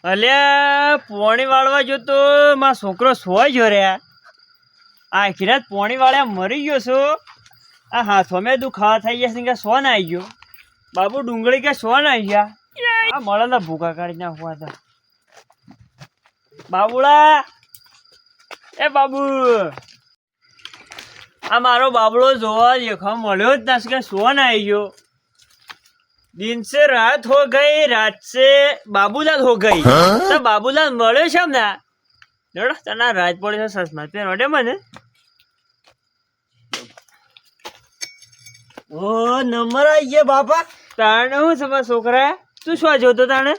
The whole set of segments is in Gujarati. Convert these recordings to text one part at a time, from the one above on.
અલ્યા પોણી વાળવા જો તો મારો છોકરો સોય જો રહ્યા આખી રાત પોણી વાળ્યા મરી ગયો છો આ હાથો મેં દુખાવા થઈ ગયા કે સોન આવી ગયો બાબુ ડુંગળી કે સોન આવી ગયા આ મળે ભૂકા કાઢી નાખવા હતા બાબુડા એ બાબુ આ મારો બાબડો જોવા દેખવા મળ્યો જ ના કે સોન આવી ગયો दिन से रात हो गई रात से बाबूलाल हो गई तो बाबूलाल મળ્યો છે ને જોડો તના રાત પડે છે સસમા તે રોડે મને ઓ નંબર આવી ગયા બાપા તાણે હું સમા છોકરા તું શું જોતો તાણે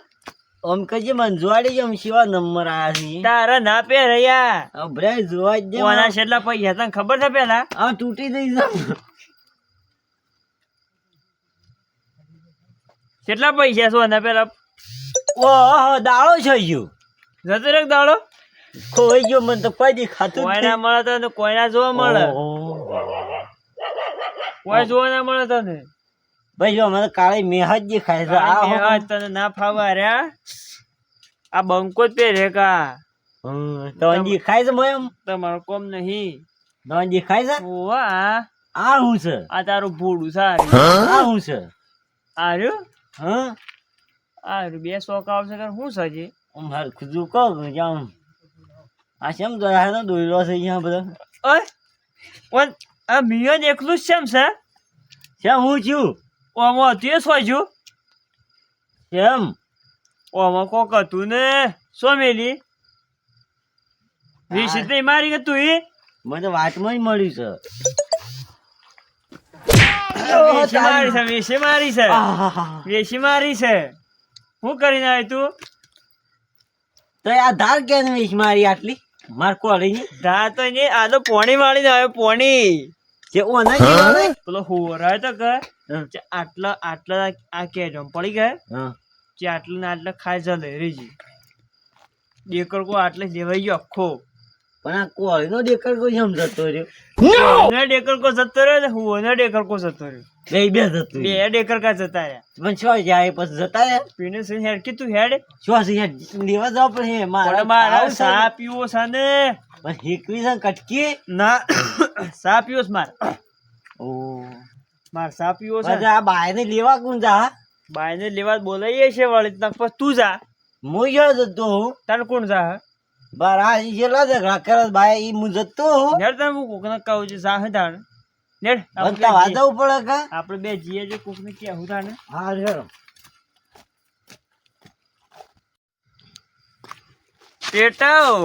ઓમ કજે મંજવાડી જમ શિવા નંબર આયા છે તારા ના પે રહ્યા અબરે જોવા જ કોના છેટલા પૈસા તને ખબર છે પેલા આ તૂટી જઈ જા કેટલા પૈસા છો ને પેલા ઓહો દાળો છે યો જતો રે દાડો ખોઈ ગયો મને તો કોઈ દી ખાતું કોઈના મળે તો કોઈના જોવા મળે કોઈ જોવા ના મળે તને ભાઈ જો મને કાળી મેહજ દેખાય છે આ તને ના ફાવા રહ્યા આ બંકો જ પહેરે કા તો દેખાય છે મોયમ તમારો કોમ નહીં તો દેખાય છે ઓવા આ હું છે આ તારું ભૂડું સારું આ હું છે આર્યું હા આર્યું બે શોખ આવશે કે શું સજે આમ હર ખુજુ કો જામ આ શેમ જોયા ને દોયલો છે અહીંયા બધા ઓય ઓન આ મિયન એકલું જ શેમ છે શેમ હું છું ઓમાં તે સોજ્યું શેમ ઓમાં કોક હતું ને સોમેલી વિશે તે મારી કે તું મને તો વાતમાં જ મળ્યું છે વેશી મારી છે શું કરીને આવી તું તો આ ધાર કે વિશ મારી આટલી માર કોળી ધા તો નહીં આ તો પોણી વાળી ને આવ્યો પોણી જે ઓના કેવાય પેલો હોરાય તો કે આટલા આટલા આ કે પડી ગયા હા કે આટલા ને આટલા ખાઈ ચાલે રેજી ડેકર કો આટલે જેવાઈ ગયો આખો પણ આ કોળી નો ડેકર કોઈ સમજતો રહ્યો ને ડેકર કો જતો રહ્યો ને હું ને ડેકર કો જતો રહ્યો બે જતું બે ડેકર કા જતા રહ્યા પણ શું જાય પછી જતા રહ્યા પીને છે હેડ કે તું હેડ શું છે લેવા જાવ પણ હે મારા સા પીવો છે ને પણ હેકવી છે કટકી ના સા પીવો છે ઓ માર સા પીવો છે આ બાય ને લેવા કોણ જા બાય ને લેવા બોલાઈએ છે વળી તક પછી તું જા હું યો જતો હું તાર કોણ જા બારા જેલા ઝઘડા કરે બાય ઈ હું જતો હું નેડ તને હું કોકને કહું છું જા હે તાણ નેડ બનતા વાદવું પડે કા આપણે બે જીએ જે કોકને કે હું તાણ હા હેરો ટેટાઓ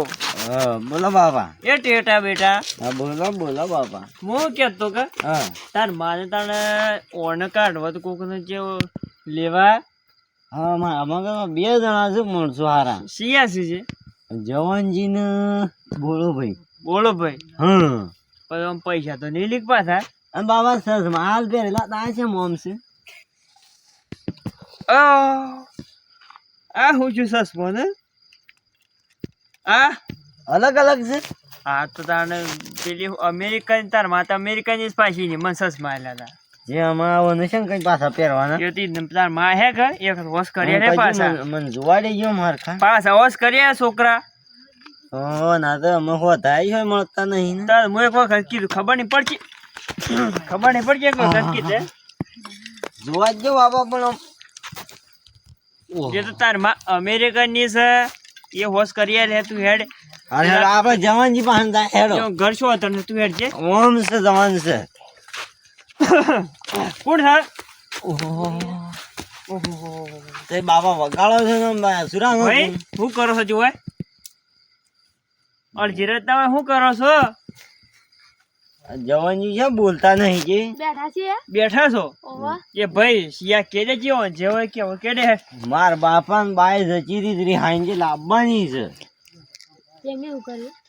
બોલો બાપા એ ટેટા બેટા હા બોલો બાપા હું કેતો કે હા તાર માને તાણે ઓને કાઢવા તો કોકને જે લેવા હા અમારા બે જણા છે માણસો હારા સિયાસી છે જવાનજી ને બોલો ભાઈ હા પછી આમ પૈસા તો નહીં લીક પાછા અને બાબા સર માલ પહેરેલા તા છે મોમ છે આ હું છું સસમો ને આ અલગ છે હા તો તાણે પેલી અમેરિકન તાર માતા અમેરિકન જ પાછી ની મન સસમા આલ્યા જે અમારા ને છે ને કઈ પાછા પહેરવાના હતા તાર માં હે કે એક વોશ કર્યા રે પાછા મને જોવા દઈ ગયો માર ખા પાછા વોશ કર્યા છોકરા ઓ ના તો અમે હોતા હોય મળતા નહીં ને તાર હું એક વખત કીધું ખબર નહીં પડતી એક વખત કીધે જોવા જ જો બાબા પણ જે તો તાર માં અમેરિકન ની છે એ વોશ કર્યા રે તું હેડ અરે આપણે જવાનજી પાસે હેડો ઘર શું હતો ને તું હેડ છે ઓમ છે જવાન છે કોણ છે તે બાબા વગાડો છે ને સુરા ભાઈ શું કરો છો જોવે અડધી રાત તમે શું કરો છો જવાનજી છે બોલતા નહીં કે બેઠા છો એ ભાઈ સિયા કેડે જેવો જેવો કેવો કેડે માર બાપા ને બાય જચી દીધી હાઈન જે લાવવાની છે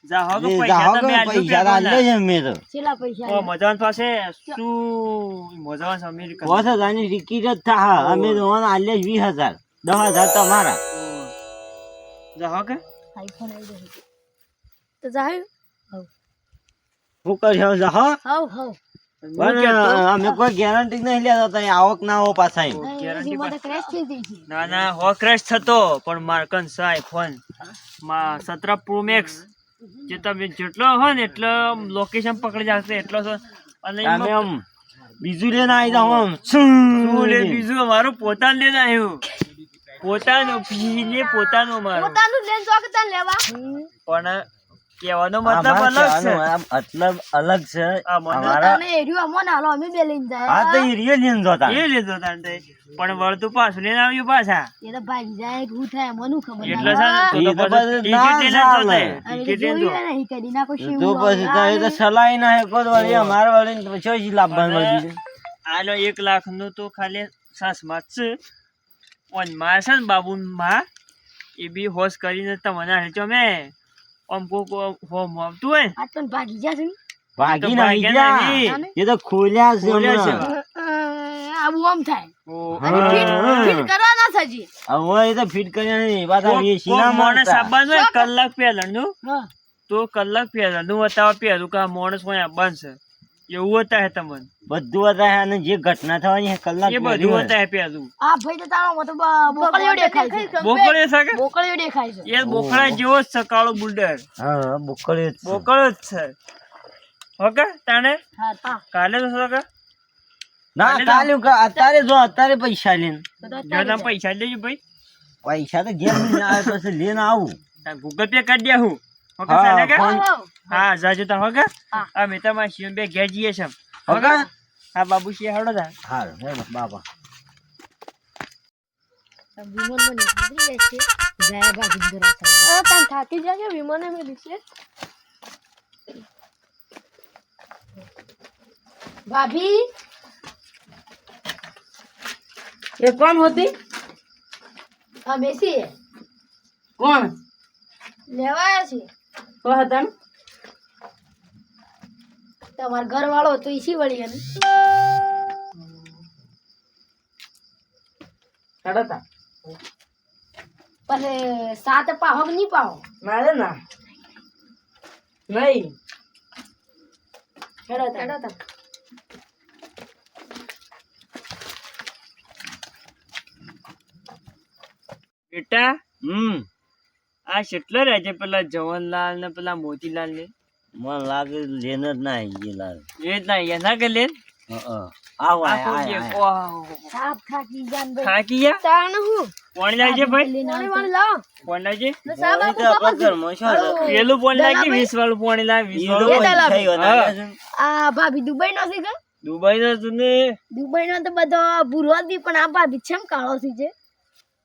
જા હવે પૈસા તમે પૈસા આલે છે મે તો ઓ મજાન પાસે શું મજાન અમેરિકન 10,000 ની ટિકિટ જ થા અમે તો આલે 20,000 10,000 તમારા જા હવે આઈફોન આવી ગયો તો જાહે હું કર્યો જા હાવ હું કહેતો, અમે કોઈ ગેરંટી નહીં લેતા તઈ આવક ના હો પાછા એમ. guarantee એમાં તો crash થઈ ગઈ છે. ના ના હો ક્રેશ થતો પણ માર્કન સાય ફોન માં 17 પ્રો મેક્સ જે તમે જેટલો હોય ને એટલો લોકેશન પકડી જશે એટલો છે. અને અમે આમ બીજું લઈને આવી જાવ આમ શું લે બીજું અમારું પોતાનું લઈને આવ્યું પોતાનું પીને પોતાનું મારું પોતાનું લેન જો કે તને લેવા પણ કહેવાનો મતલબ અલગ છે. મતલબ અલગ છે આ મને અમારા તને એર્યું અમોને હાલો અમે બે લઈને જાય આ તો રિયલ લઈને જોતા એ લીધો તાણ તે પણ વળતું પાછું લઈને આવ્યું પાછા એ તો ભાગી જાય કે હું થાય મને ખબર એટલે છે ને તો એ તો પાછું પછી ના ટિકિટ લઈને ચાલે. જોતે. ટિકિટ લઈને જો. જોયું નહીં કરી નાખો શિવ તો પછી તો એ તો સલાઈ ના હે કોઈ વળી અમારે વળી પછી લાભવાનું વળી આલો 1 લાખ નું તો ખાલી સાસમાં જ છે ઓન માં છે ને બાબુ માં એ બી હોશ કરીને તમને હેચો મેં આમ કોક હોમ આવતું હોય આ તો ભાગી જશે ને ભાગી તો ના ભાગ્યા ગયા નહીં. એ તો ખોલ્યા છે ખોલ્યા છે. હમણાં. આવું આમ થાય ઓ, ફિટ કરવાના થજી હવે એ તો ફિટ કર્યા નહીં પાછા કોક વેચીના માણસ મારતા. આવવાનું હોય કલાક પહેલાનું હા તો કલાક પહેલાનું બતાવવા પહેલું કે આ માણસ કોઈ આવવાનું છે એવું હતા તમને બધું હતા અને જે ઘટના થવાની એ કલાક એ પહેલી બધું હોય. હતા પહેલું આ ભાઈ તો તારો મતો બોકળિયો દેખાય છે બોકળે છે કે બોકળિયો દેખાય છે એ બોકળા જેવો જ છે કાળો બુલ્ડર હા બોકળે જ છે. બોકળો જ છે ઓકે તાણે હા કાલે તો છે કે ના કાલે અત્યારે જો અત્યારે પૈસા લઈને જો તમે પૈસા લેજો ભાઈ પૈસા તો ઘેર લઈને આવે પછી લઈને આવું તાર ગૂગલ પે કરી દે હું ઓકે હા, ચાલે કે ફોન- હા જાજો તા હોકે હા. આ મેં તમારા શિવન બે ઘેર જઈએ છે ઓકે હા બાબુ શી હડો તા હાલ હેલો બાબા વિમાનમાં નીકળી જાય છે જાય ભાગી જરા તને થાકી જાય વિમાને મે દીશે ભાભી ये कौन होती આ મેસી कौन લેવાયા છે कौन हतन તમાર ઘર વાળો તો ઈસી વળી એને चढ़ता પછી સાત પાહો કે નહીં પાહો मारे ना नहीं હેડો બેટા આ કેટલા રહે છે પેલા જવાનલાલ ને પેલા મોતીલાલ ને મને લાગે લેન જ ના આવી લાલ એ જ ના એના કે લેન આવો આખો જે સાપ થાકી જાન ભાઈ થાકી ગયા તાણ હું કોણ લાવજે ભાઈ પાણી વાળી લાવો કોણ લાવજે સાપ પેલું પોણી લાગી 20 વાળું પોણી લાવી 20 વાળું આ ભાભી દુબઈ નો છે કે દુબઈ નો તું ને દુબઈ નો તો બધો ભૂરો હતી પણ આ ભાભી છેમ કાળો થઈ છે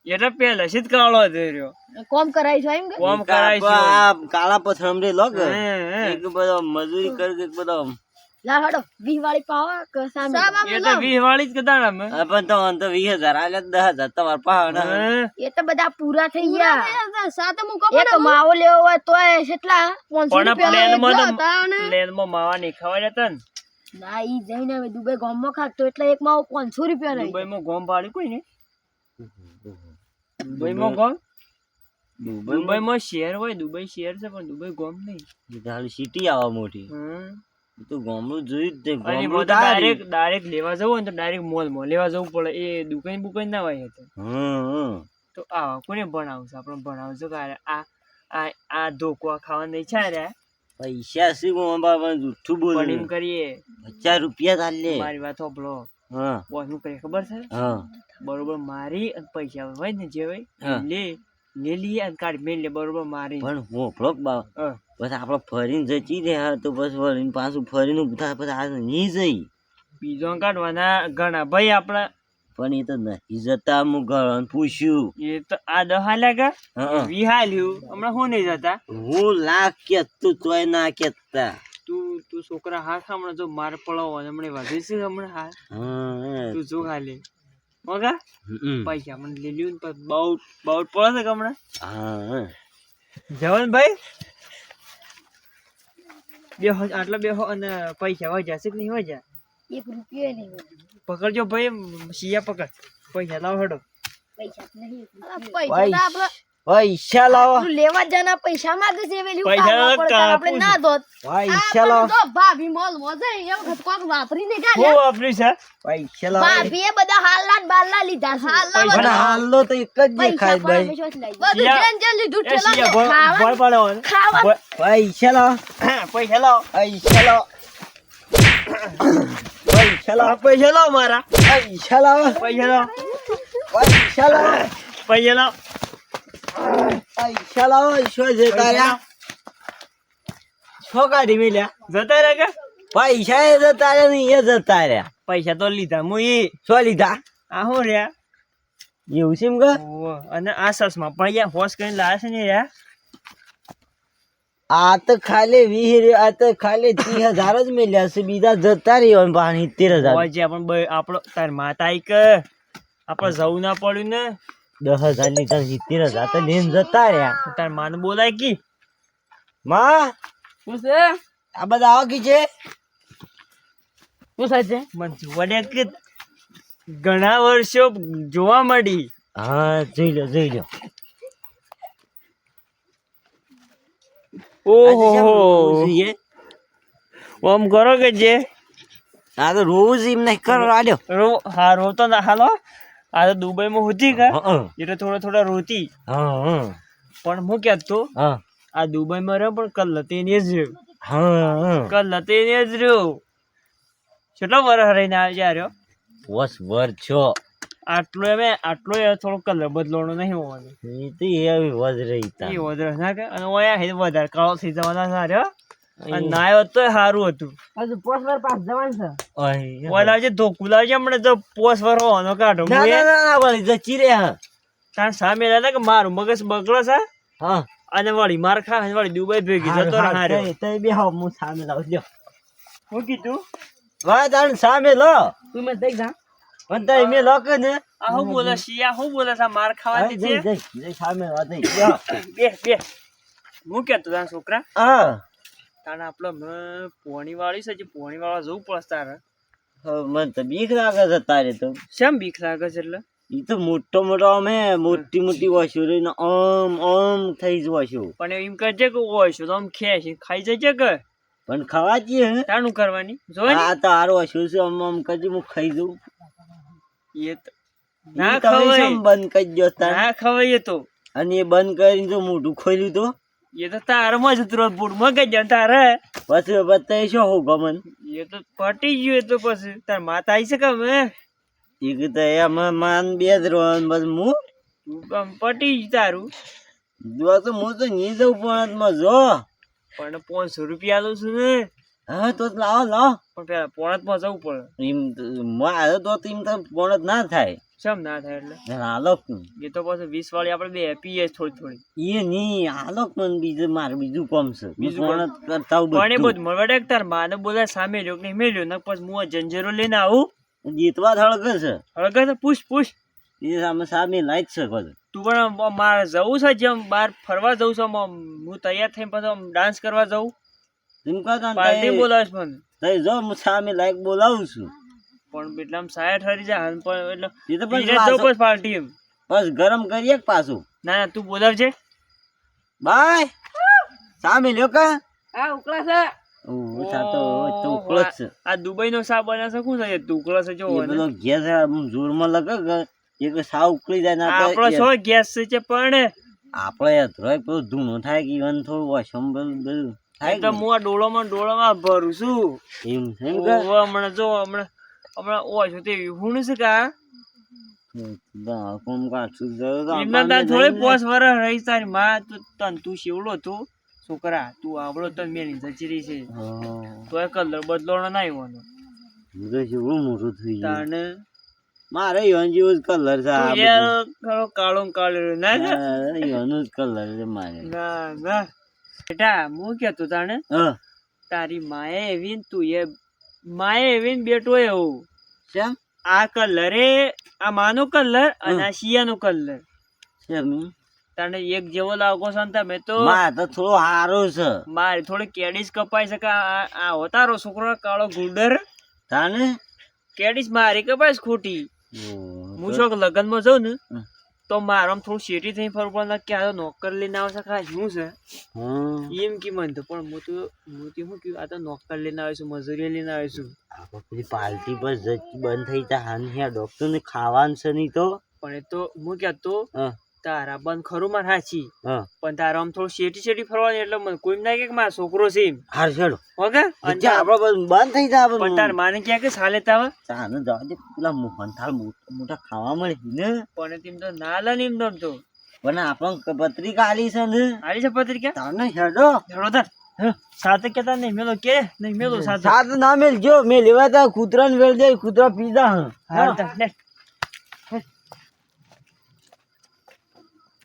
એટલે પેલા જ કાળો હતો રહ્યો કોમ કરાય છે એમ કે કોમ કરાય છે કાળા પથ્થર રે લોગ હે. એક બધો મજૂરી કરી એક બધો લા હડો 20 વાળી પાવો કે સામે એ તો 20 વાળી જ કદાણ અમે પણ તો અંત 20000 આલે 10000 તમાર પહાડ એ તો બધા પૂરા થઈ ગયા સાત મુકો એક માવો લેવો હોય તોય કેટલા 500 પણ રૂપિયા પ્લેન માં માવા નહીં ખવાય જતા ને ના ઈ જઈને હવે દુબઈ ગામમાં ખાતો એટલે એક માવો 500 રૂપિયા રહી દુબઈ માં ગોમ ભાડું કોઈ ને દુબઈ માં ગોમ દુબઈ માં શહેર હોય દુબઈ શહેર છે પણ દુબઈ ગોમ નહીં સિટી આવા મોટી તો ગામડું જોયું જ તે અને ગામડું મોટા ડાયરેક્ટ લેવા જવું હોય ને તો ડાયરેક્ટ મોલ લેવા જવું પડે એ દુકાન ના હોય તો તો આ કોને ભણાવશે આપણે ભણાવજો કે આ ધોકવા ખાવાની ઈચ્છા રે પૈસા શું બાબા જૂઠું પણ બોલું એમ કરીએ 50 રૂપિયા ચાલે મારી વાત હોભળો હા બોસ નું કરે ખબર છે હા બરોબર મારી અને પૈસા હોય ને જે હોય હા. લે લઈએ અને કાઢ મેલ લે બરોબર મારી પણ હોફળો બા હા. બસ આપણે ફરીને જચી રહ્યા તો બસ વળીને પાછું ફરીને ઉભા પછી આ નહીં જઈ બીજો કાઢવાના ઘણા ભાઈ આપડા પણ એ તો નહીં જતા અમુક ઘર પૂછ્યું એ તો આ દહા લાગ્યા હા. વિહાલ્યું હમણાં હું નહીં જતા હું લાખ કેતું તોય ના કેતા તું છોકરા હાથ હમણાં જો માર પડાવો હમણાં વધે છે હમણાં હાથ હા તું જો ખાલી હોગા હમ. પૈસા મને લઈ લ્યું ને બાઉટ પડે છે કે હમણાં હા જવાનભાઈ બેહો આટલા બેહો અને પૈસા હોય જશે કે નહીં હોય જા 1 રૂપિયો નહીં પકડજો ભાઈ શિયા પકડ પૈસા લાવ હડો પૈસા નહીં પૈસા લાવો તું લેવા જના પૈસા માંગે છે એવેલી હું પૈસા કામમાં પડતા આપણે કાપું ના દોત પૈસા લાવો તો ભાભી મોલ મોજે એ વખત કોક વાપરીને હું ગાલ્યા વાપરી છે પૈસા લાવો ભાભીએ બધા હાલના બાલના લીધા છે પણ હાલનો તો એક જ દેખાય ભાઈ બધું જેન જેન લીધું એ ઠેલા સિયા ભોય પાડો મને. ખાવા પૈસા લાવો પૈસા લાવો પૈસા લાવો પૈસા લાવો પૈસા લાવો મારા પૈસા લાવો પૈસા લાવો પૈસા લાવો પૈસા લાવો પૈસા લાવો ઈશ્વર જતા રહ્યા છો કાઢી મેલ્યા જતા રહે કે પૈસા એ જતા રહ્યા ને એ જતા રહ્યા પૈસા તો લીધા હું ઈ શું લીધા આ હું રહ્યા એવું છે એમ કે ઓહો, અને આ સસમાં પણ યાર હોશ કરીને લાયા છે ને યાર આ તો ખાલી 20 આ તો ખાલી 30,000 જ મેલ્યા છે બીજા જતા રહ્યો 70,000 હોય છે પણ આપણો તાર માતા આઈ કે આપણે જવું ના પડ્યું ને 10,000 લીધા 70,000 તો લઈને જતા રહ્યા તાર માને બોલાય કી માં શું છે આ બધા આવો કી છે શું થાય છે મને જોવા દે કે ઘણા વર્ષો જોવા મળી હા જોઈ લો જોઈ લો ઓહો ઓમ કરો કે જે આ તો રોજ એમ નહીં કરવા આલ્યો હા રોતો ના હાલો આ તો દુબઈમાં હોતી કે હા એટલે થોડા રોતી હા પણ હું કહેતો હા આ દુબઈમાં રહ્યો પણ કલતે ને જ રહ્યો હા કલતે ને જ રહ્યો કેટલો વર્ષ રહીને આવ્યા રહ્યો વર છો આટલો થોડો કલર બદલવાનો નહીં હોવાનો એ તો એવી વજ રહી તા એ વધારે ના કે અને ઓયા હે વધારે કાળો થઈ જવાના સારો અને નાયો તો સારું હતું હજુ 5 વાર પાસ જવાનું છે ઓય ઓલા જે ધોકું લાવજે હમણાં તો પોસ વાર હોવાનો કાઢો ના ના ના ના વળી જચી રે હા તાર સામે લાગે કે મારું મગજ બગડો છે હા અને વળી માર ખા વળી દુબઈ ભેગી જતો રહે હારે તઈ બે હાવ હું સામે લાવ લ્યો હું કીધું વાહ તાણ સામે લો તું મેં દેખ જા પણ તઈ મે લોક ને આ હું બોલે શિયા હું બોલે છે માર ખાવાથી જઈ છે જઈ સામે વાત લ્યો બે હું કેતો તારા છોકરા હા તાણે આપડે પોણી વાળી છે જે પોણી વાળા જવું પડશે તારે મને તો બીક લાગે છે તારે તો શેમ બીક લાગે છે એટલે ઈ તો મોટો અમે મોટી વાસ્યો રહીને આમ થઈ જ વાસ્યો પણ એમ કહેજે કે હોય છે તો આમ ખેંચ ખાઈ જજે કે પણ ખાવા જઈએ હે તાણું કરવાની જોઈ આ તો હારો વાસ્યો છે આમ કદી હું ખાઈ જઉં એ તો ના ઈ તમે ખવાય શેમ બંધ કરી દો તાર ના ખવાય એ તો અને એ બંધ કરીને જો મોઢું ખોલ્યું તો એ તો તારમાં જ ઉતરો બૂઢમાં ગઈ જાય તારે પછી બતાવી શું હું ગમન એ તો પટી ગયું એ તો પછી તાર માતા આવી છે કે હવે એક તો એમાં માન બે જ રહો બસ હું તું આમ પટી જ તારું જો તો હું તો નહીં જઉં પણ જો પણ 500 રૂપિયા આલું છું ને હા તો લાવો પણ પેલા પોણતમાં જવું પડે એમ મારે તો એમ તો પણ ના થાય શેમ ના થાય એટલે હાલો એ તો પછી 20 વાળી આપણે બે પીએ થોડી એ નહીં હાલો પણ બીજું મારે બીજું કામ છે બીજું બીજું કરતા પણ એ બધું બધું મળવા દે તાર માને બોલાય સામે રહ્યો કે નહીં મેલ્યો ને પછી હું આ જંજરો લઈને આવું જીતવા થળકે છે હળગે તો પૂછ એ સામે લાઈટ છે બધું તું પણ મારે જવું છે જેમ બહાર ફરવા જવું છે આમ હું તૈયાર થઈને પછી આમ ડાન્સ કરવા જવું એમ કહતા પાર્ટી બોલાવીશ મને તઈ જો હું સામે લાઈક બોલાવું છું પણ એટલે આમ સાયા ઠરી જાય પણ એટલે એ તો પીને જ જાઉં પછી પાર્ટી એમ બસ ગરમ કરીએ કે પાછું ના તું બોલાવજે બાય સામે લ્યો કા આ ઉકળા છે તો ઉકળો જ છે આ દુબઈ નો સા બને છે શું છે તુકડો છે જો એ પેલો ગેસ જોરમાં લગે કે એક સાવ ઉકળી જાય ના આપણો છો ગેસ છે પણ આપણે ધોય પેલો ધૂણો થાય કે ઈવન થોડું વોશમ બધું થાય તો હું આ ડોળામાં ભરું છું એમ એમ કે હમણાં જો હમણાં ઓછો તે હું છે કા કોમ કાઢશું તો એમના તાર થોડી 5 વર્ષ રહી તારી માં તું શેવડો તું છોકરા તું આવડો તો મેલી જચી રહી છે તો એ કલર બદલવાનો ના આવવાનો જેવું મોટું થઈ ગયું તાને મારે ઈવન જેવું જ કલર છે આ તું યાર ખરો કાળો ના ના બધું. ઈવનનું જ કલર છે મારે ના બેટા હું કેતો તાણે હા તારી માએ એવી ને તું એ માએ એવી ને બેટો એવું કેમ આ કલરે આ માનો કલર અને આ શિયાનો કલર કેમ તને એક જેવો લાગો છે ને તમે તો મારે તો થોડો હારો છે મારી થોડી કેડીસ કપાઈ શકે આ હોતારો છોકરો કાળો ગુંડર તાને કેડીસ મારી કપાઈશ ખોટી હું શોક લગ્નમાં જાઉં ને તો મારો આમ થોડું શેટી થઈ ફરવું પડે કે આ તો નોકર લઈને આવશે ખાસ શું છે હમ એમ કી મને તો પણ હું તો શું કહ્યું આ તો નોકર લઈને આવીશું મજૂરી લઈને આવીશું આપણે પેલી પાર્ટી પર બંધ થઈ તા હાન હેડ ડોક્ટર ને ખાવાનું છે નહીં તો પણ એ તો હું કહેતો હા તારા બંધ ખરું માર હાચી હા પણ તારા આમ થોડું શેટી ફરવાનું એટલે મને કોઈ ના કે મારો છોકરો છે એમ હાર છેડો વગર આપણે બંધ થઈ જા પણ તાર માને ક્યાં કે સાલે તાવ ચાને જવા દે પેલા મોહનથાળ મોટા મોટા ખાવા મળે ને પણ તેમ તો ના લે ને એમ તો પણ આપણને પત્રિકા આલી છે ને આલી છે પત્રિકા તાને હેડો હેડો તાર સાથે કેતા નહીં મેલો કે નહીં મેલો સાથે સાત ના મેલ જો મેં લેવા તા કૂતરાને વેળ દે કૂતરા પીધા હાર તાર લે